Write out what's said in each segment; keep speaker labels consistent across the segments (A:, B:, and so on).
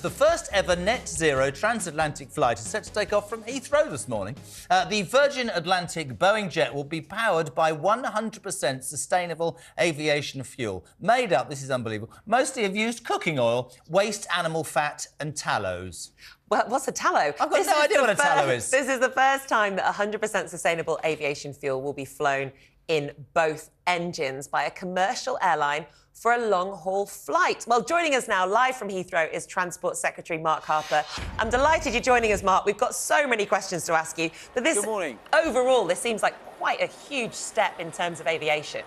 A: The first ever net zero transatlantic flight is set to take off from Heathrow this morning. The Virgin Atlantic Boeing jet will be powered by 100% sustainable aviation fuel, made up, this is unbelievable, mostly of used cooking oil, waste animal fat and tallows.
B: Well, what's a tallow?
A: I've got no idea what a tallow is.
B: This is the first time that 100% sustainable aviation fuel will be flown in both engines by a commercial airline for a long-haul flight. Well, joining us now live from Heathrow is Transport Secretary Mark Harper. I'm delighted you're joining us, Mark. We've got so many questions to ask you. But this,
C: good morning.
B: Overall, this seems like quite a huge step in terms of aviation.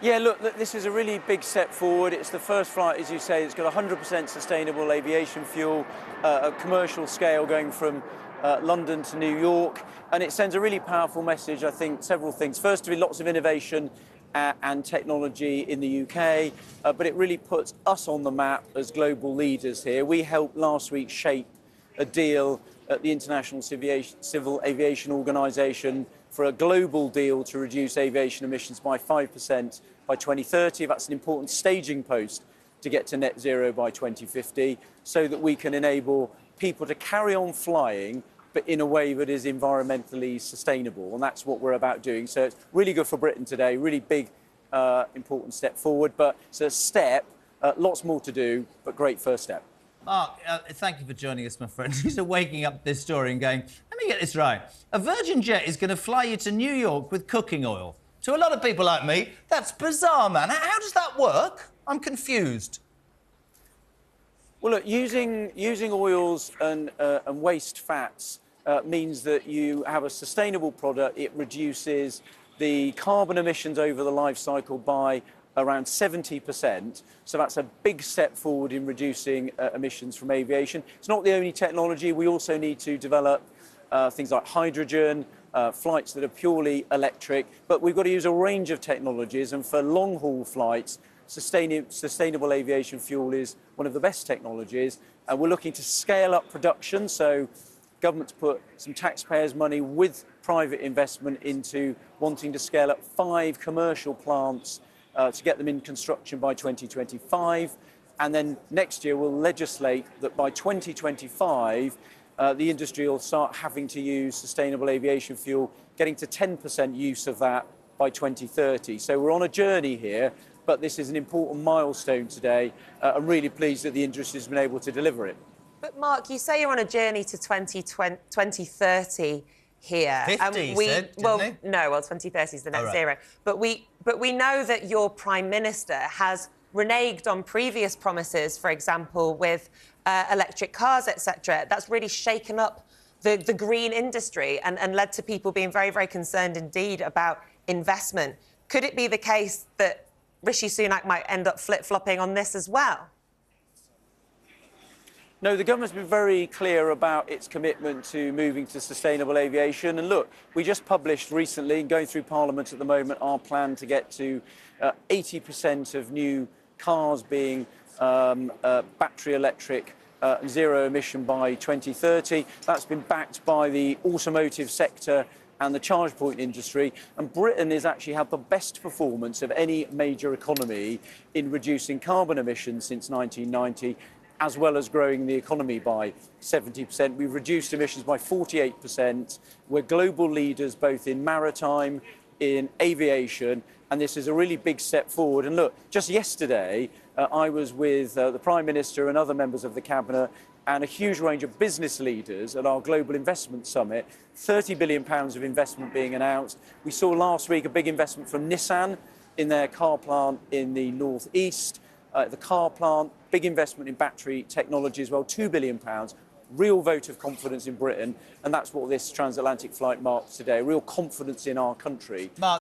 C: Yeah, look, this is a really big step forward. It's the first flight, as you say, that's got 100% sustainable aviation fuel, a commercial scale going from London to New York. And it sends a really powerful message, I think, several things. First, to be lots of innovation and technology in the UK, but it really puts us on the map as global leaders here. We helped last week shape a deal at the International Civil Aviation Organization for a global deal to reduce aviation emissions by 5% by 2030. That's an important staging post to get to net zero by 2050, so that we can enable people to carry on flying, but in a way that is environmentally sustainable. And that's what we're about doing. So it's really good for Britain today, really big, important step forward. But it's a step, lots more to do, but great first step.
A: Mark, thank you for joining us, my friend. You're waking up this story and going, let me get this right. A Virgin jet is going to fly you to New York with cooking oil. To a lot of people like me, that's bizarre, man. How does that work? I'm confused.
C: Well, look, using oils and waste fats means that you have a sustainable product. It reduces the carbon emissions over the life cycle by around 70%. So that's a big step forward in reducing emissions from aviation. It's not the only technology. We also need to develop things like hydrogen, flights that are purely electric. But we've got to use a range of technologies. And for long-haul flights, sustainable aviation fuel is one of the best technologies. And we're looking to scale up production. So government's put some taxpayers' money with private investment into wanting to scale up 5 commercial plants to get them in construction by 2025. And then next year we'll legislate that by 2025 the industry will start having to use sustainable aviation fuel, getting to 10% use of that by 2030. So we're on a journey here, but this is an important milestone today. I'm really pleased that the industry has been able to deliver it.
B: But Mark, you say you're on a journey to 2030 here.
A: 50, he said, didn't he?
B: No, well, 2030 is the net
A: right.
B: zero. But we know that your Prime Minister has reneged on previous promises, for example, with electric cars, etc. That's really shaken up the green industry and led to people being very, very concerned indeed about investment. Could it be the case that Rishi Sunak might end up flip-flopping on this as well?
C: No, the government's been very clear about its commitment to moving to sustainable aviation. And look, we just published recently, going through Parliament at the moment, our plan to get to 80% of new cars being battery electric, zero emission by 2030. That's been backed by the automotive sector and the charge point industry. And Britain has actually had the best performance of any major economy in reducing carbon emissions since 1990. As well as growing the economy by 70%. We've reduced emissions by 48%. We're global leaders both in maritime, in aviation, and this is a really big step forward. And look, just yesterday, I was with the Prime Minister and other members of the Cabinet and a huge range of business leaders at our Global Investment Summit, £30 billion of investment being announced. We saw last week a big investment from Nissan in their car plant in the northeast. The car plant, big investment in battery technology as well, £2 billion, real vote of confidence in Britain, and that's what this transatlantic flight marks today, real confidence in our country.
A: Mark,